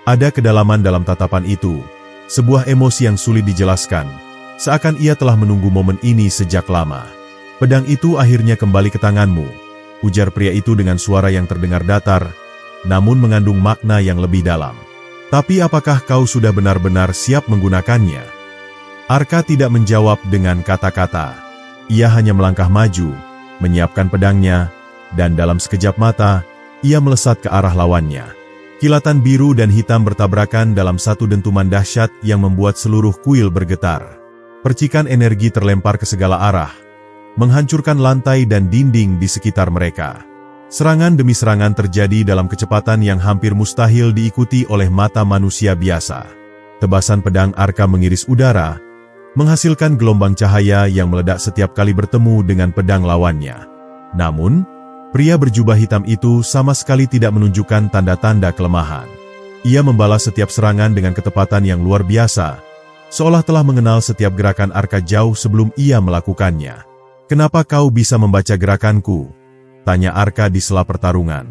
Ada kedalaman dalam tatapan itu, sebuah emosi yang sulit dijelaskan, seakan ia telah menunggu momen ini sejak lama. Pedang itu akhirnya kembali ke tanganmu, ujar pria itu dengan suara yang terdengar datar, namun mengandung makna yang lebih dalam. Tapi apakah kau sudah benar-benar siap menggunakannya? Arka tidak menjawab dengan kata-kata. Ia hanya melangkah maju, menyiapkan pedangnya, dan dalam sekejap mata, ia melesat ke arah lawannya. Kilatan biru dan hitam bertabrakan dalam satu dentuman dahsyat yang membuat seluruh kuil bergetar. Percikan energi terlempar ke segala arah, menghancurkan lantai dan dinding di sekitar mereka. Serangan demi serangan terjadi dalam kecepatan yang hampir mustahil diikuti oleh mata manusia biasa. Tebasan pedang Arka mengiris udara, menghasilkan gelombang cahaya yang meledak setiap kali bertemu dengan pedang lawannya. Namun, pria berjubah hitam itu sama sekali tidak menunjukkan tanda-tanda kelemahan. Ia membalas setiap serangan dengan ketepatan yang luar biasa, seolah telah mengenal setiap gerakan Arka jauh sebelum ia melakukannya. "Kenapa kau bisa membaca gerakanku?" tanya Arka di sela pertarungan.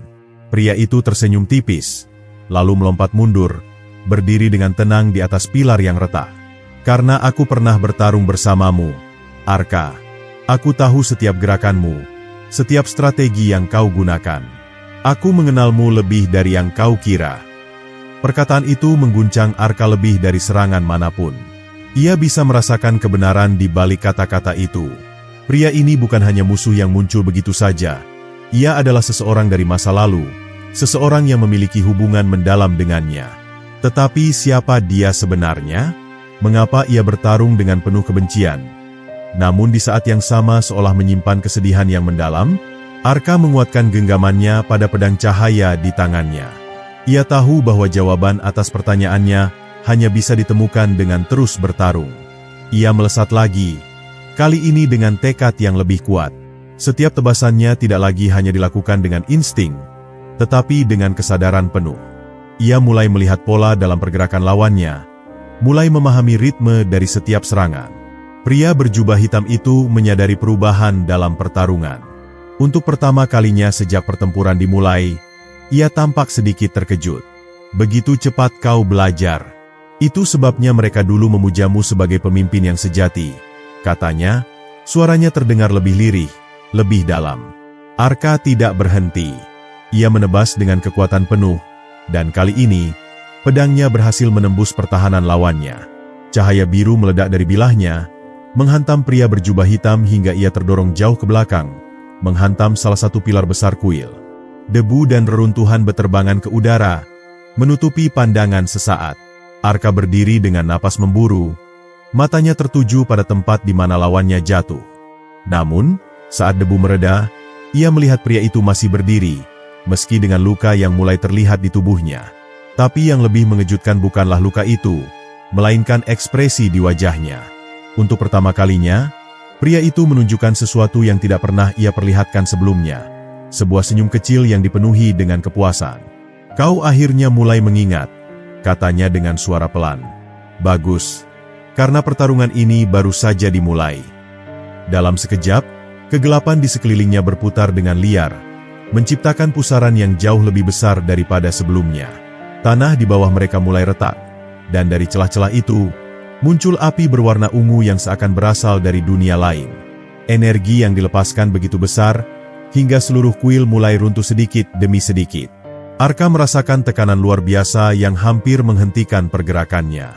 Pria itu tersenyum tipis, lalu melompat mundur, berdiri dengan tenang di atas pilar yang retak. "Karena aku pernah bertarung bersamamu, Arka. Aku tahu setiap gerakanmu, setiap strategi yang kau gunakan. Aku mengenalmu lebih dari yang kau kira." Perkataan itu mengguncang Arka lebih dari serangan manapun. Ia bisa merasakan kebenaran di balik kata-kata itu. Pria ini bukan hanya musuh yang muncul begitu saja. Ia adalah seseorang dari masa lalu, seseorang yang memiliki hubungan mendalam dengannya. Tetapi siapa dia sebenarnya? Mengapa ia bertarung dengan penuh kebencian? Namun di saat yang sama seolah menyimpan kesedihan yang mendalam, Arka menguatkan genggamannya pada pedang cahaya di tangannya. Ia tahu bahwa jawaban atas pertanyaannya hanya bisa ditemukan dengan terus bertarung. Ia melesat lagi, kali ini dengan tekad yang lebih kuat. Setiap tebasannya tidak lagi hanya dilakukan dengan insting, tetapi dengan kesadaran penuh. Ia mulai melihat pola dalam pergerakan lawannya, mulai memahami ritme dari setiap serangan. Pria berjubah hitam itu menyadari perubahan dalam pertarungan. Untuk pertama kalinya sejak pertempuran dimulai, ia tampak sedikit terkejut. "Begitu cepat kau belajar. Itu sebabnya mereka dulu memujamu sebagai pemimpin yang sejati," katanya. Suaranya terdengar lebih lirih, lebih dalam. Arka tidak berhenti. Ia menebas dengan kekuatan penuh, dan kali ini, pedangnya berhasil menembus pertahanan lawannya. Cahaya biru meledak dari bilahnya, menghantam pria berjubah hitam hingga ia terdorong jauh ke belakang, menghantam salah satu pilar besar kuil. Debu dan reruntuhan beterbangan ke udara, menutupi pandangan sesaat. Arka berdiri dengan napas memburu, matanya tertuju pada tempat di mana lawannya jatuh. Namun, saat debu mereda, ia melihat pria itu masih berdiri, meski dengan luka yang mulai terlihat di tubuhnya. Tapi yang lebih mengejutkan bukanlah luka itu, melainkan ekspresi di wajahnya. Untuk pertama kalinya, pria itu menunjukkan sesuatu yang tidak pernah ia perlihatkan sebelumnya. Sebuah senyum kecil yang dipenuhi dengan kepuasan. "Kau akhirnya mulai mengingat," katanya dengan suara pelan. "Bagus, karena pertarungan ini baru saja dimulai." Dalam sekejap, kegelapan di sekelilingnya berputar dengan liar, menciptakan pusaran yang jauh lebih besar daripada sebelumnya. Tanah di bawah mereka mulai retak, dan dari celah-celah itu, muncul api berwarna ungu yang seakan berasal dari dunia lain. Energi yang dilepaskan begitu besar, hingga seluruh kuil mulai runtuh sedikit demi sedikit. Arka merasakan tekanan luar biasa yang hampir menghentikan pergerakannya.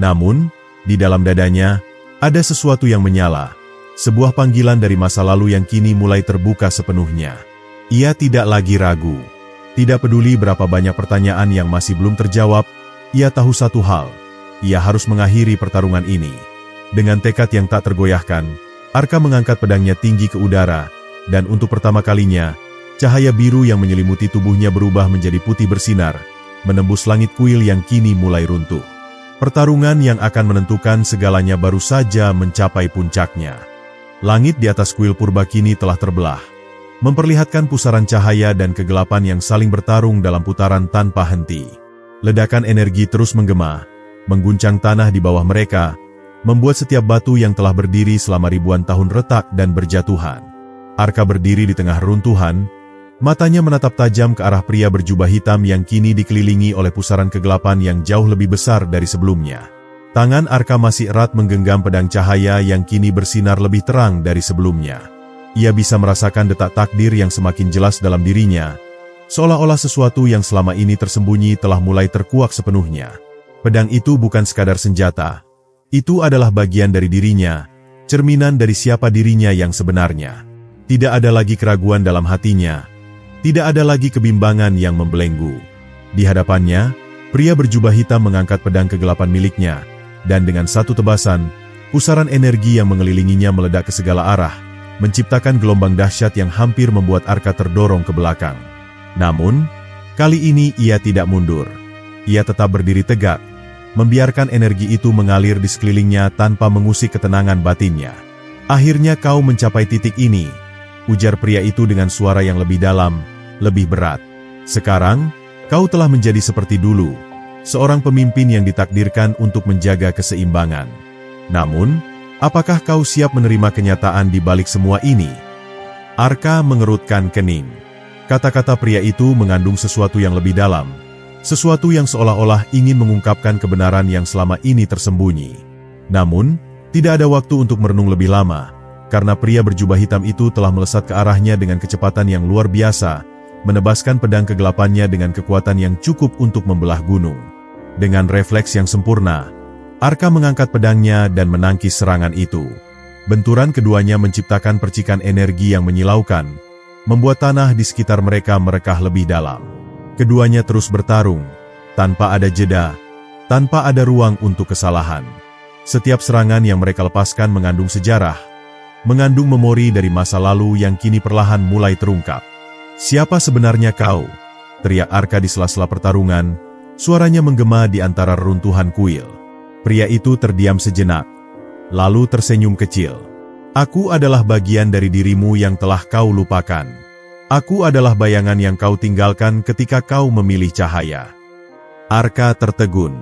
Namun, di dalam dadanya, ada sesuatu yang menyala, sebuah panggilan dari masa lalu yang kini mulai terbuka sepenuhnya. Ia tidak lagi ragu. Tidak peduli berapa banyak pertanyaan yang masih belum terjawab, ia tahu satu hal, ia harus mengakhiri pertarungan ini. Dengan tekad yang tak tergoyahkan, Arka mengangkat pedangnya tinggi ke udara, dan untuk pertama kalinya, cahaya biru yang menyelimuti tubuhnya berubah menjadi putih bersinar, menembus langit kuil yang kini mulai runtuh. Pertarungan yang akan menentukan segalanya baru saja mencapai puncaknya. Langit di atas kuil purba kini telah terbelah, memperlihatkan pusaran cahaya dan kegelapan yang saling bertarung dalam putaran tanpa henti. Ledakan energi terus menggema, mengguncang tanah di bawah mereka, membuat setiap batu yang telah berdiri selama ribuan tahun retak dan berjatuhan. Arka berdiri di tengah runtuhan, matanya menatap tajam ke arah pria berjubah hitam yang kini dikelilingi oleh pusaran kegelapan yang jauh lebih besar dari sebelumnya. Tangan Arka masih erat menggenggam pedang cahaya yang kini bersinar lebih terang dari sebelumnya. Ia bisa merasakan detak takdir yang semakin jelas dalam dirinya, seolah-olah sesuatu yang selama ini tersembunyi telah mulai terkuak sepenuhnya. Pedang itu bukan sekadar senjata, itu adalah bagian dari dirinya, cerminan dari siapa dirinya yang sebenarnya. Tidak ada lagi keraguan dalam hatinya, tidak ada lagi kebimbangan yang membelenggu. Di hadapannya, pria berjubah hitam mengangkat pedang kegelapan miliknya, dan dengan satu tebasan, pusaran energi yang mengelilinginya meledak ke segala arah, menciptakan gelombang dahsyat yang hampir membuat Arka terdorong ke belakang. Namun, kali ini ia tidak mundur. Ia tetap berdiri tegak, membiarkan energi itu mengalir di sekelilingnya tanpa mengusik ketenangan batinnya. Akhirnya kau mencapai titik ini, ujar pria itu dengan suara yang lebih dalam, lebih berat. Sekarang, kau telah menjadi seperti dulu, seorang pemimpin yang ditakdirkan untuk menjaga keseimbangan. Namun, apakah kau siap menerima kenyataan di balik semua ini? Arka mengerutkan kening. Kata-kata pria itu mengandung sesuatu yang lebih dalam, sesuatu yang seolah-olah ingin mengungkapkan kebenaran yang selama ini tersembunyi. Namun, tidak ada waktu untuk merenung lebih lama, karena pria berjubah hitam itu telah melesat ke arahnya dengan kecepatan yang luar biasa, menebaskan pedang kegelapannya dengan kekuatan yang cukup untuk membelah gunung. Dengan refleks yang sempurna, Arka mengangkat pedangnya dan menangkis serangan itu. Benturan keduanya menciptakan percikan energi yang menyilaukan, membuat tanah di sekitar mereka merekah lebih dalam. Keduanya terus bertarung, tanpa ada jeda, tanpa ada ruang untuk kesalahan. Setiap serangan yang mereka lepaskan mengandung sejarah, mengandung memori dari masa lalu yang kini perlahan mulai terungkap. "Siapa sebenarnya kau?" teriak Arka di sela-sela pertarungan, suaranya menggema di antara reruntuhan kuil. Pria itu terdiam sejenak, lalu tersenyum kecil. "Aku adalah bagian dari dirimu yang telah kau lupakan. Aku adalah bayangan yang kau tinggalkan ketika kau memilih cahaya." Arka tertegun.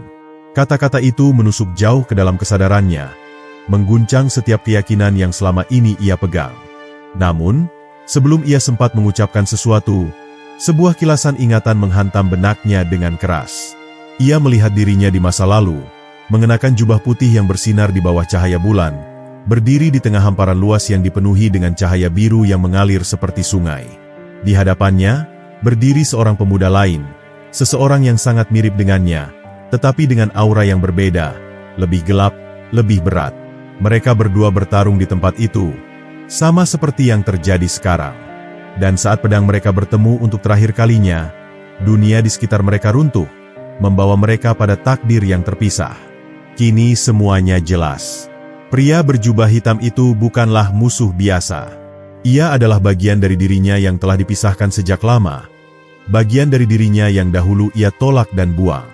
Kata-kata itu menusuk jauh ke dalam kesadarannya, mengguncang setiap keyakinan yang selama ini ia pegang. Namun, sebelum ia sempat mengucapkan sesuatu, sebuah kilasan ingatan menghantam benaknya dengan keras. Ia melihat dirinya di masa lalu, mengenakan jubah putih yang bersinar di bawah cahaya bulan, berdiri di tengah hamparan luas yang dipenuhi dengan cahaya biru yang mengalir seperti sungai. Di hadapannya, berdiri seorang pemuda lain, seseorang yang sangat mirip dengannya, tetapi dengan aura yang berbeda, lebih gelap, lebih berat. Mereka berdua bertarung di tempat itu, sama seperti yang terjadi sekarang. Dan saat pedang mereka bertemu untuk terakhir kalinya, dunia di sekitar mereka runtuh, membawa mereka pada takdir yang terpisah. Kini semuanya jelas. Pria berjubah hitam itu bukanlah musuh biasa. Ia adalah bagian dari dirinya yang telah dipisahkan sejak lama. Bagian dari dirinya yang dahulu ia tolak dan buang.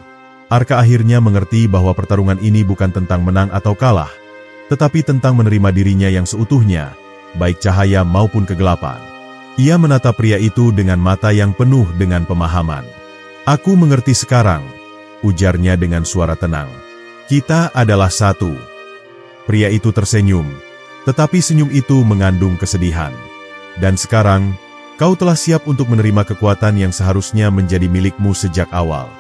Arka akhirnya mengerti bahwa pertarungan ini bukan tentang menang atau kalah, tetapi tentang menerima dirinya yang seutuhnya, baik cahaya maupun kegelapan. Ia menatap pria itu dengan mata yang penuh dengan pemahaman. "Aku mengerti sekarang," ujarnya dengan suara tenang. "Kita adalah satu." Pria itu tersenyum, tetapi senyum itu mengandung kesedihan. "Dan sekarang, kau telah siap untuk menerima kekuatan yang seharusnya menjadi milikmu sejak awal."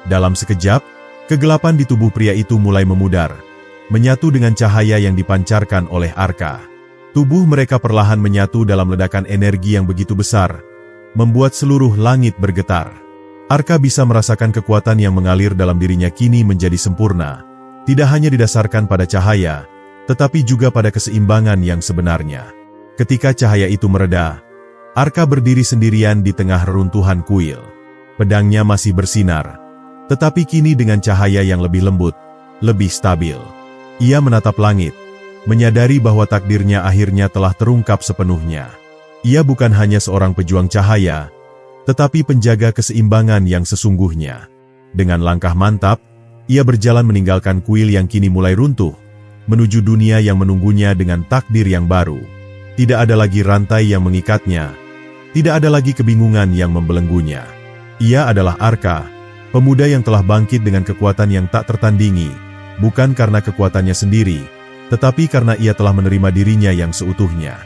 Dalam sekejap, kegelapan di tubuh pria itu mulai memudar, menyatu dengan cahaya yang dipancarkan oleh Arka. Tubuh mereka perlahan menyatu dalam ledakan energi yang begitu besar, membuat seluruh langit bergetar. Arka bisa merasakan kekuatan yang mengalir dalam dirinya kini menjadi sempurna, tidak hanya didasarkan pada cahaya, tetapi juga pada keseimbangan yang sebenarnya. Ketika cahaya itu mereda, Arka berdiri sendirian di tengah reruntuhan kuil. Pedangnya masih bersinar, tetapi kini dengan cahaya yang lebih lembut, lebih stabil. Ia menatap langit, menyadari bahwa takdirnya akhirnya telah terungkap sepenuhnya. Ia bukan hanya seorang pejuang cahaya, tetapi penjaga keseimbangan yang sesungguhnya. Dengan langkah mantap, ia berjalan meninggalkan kuil yang kini mulai runtuh, menuju dunia yang menunggunya dengan takdir yang baru. Tidak ada lagi rantai yang mengikatnya, tidak ada lagi kebingungan yang membelenggunya. Ia adalah Arka, pemuda yang telah bangkit dengan kekuatan yang tak tertandingi, bukan karena kekuatannya sendiri, tetapi karena ia telah menerima dirinya yang seutuhnya.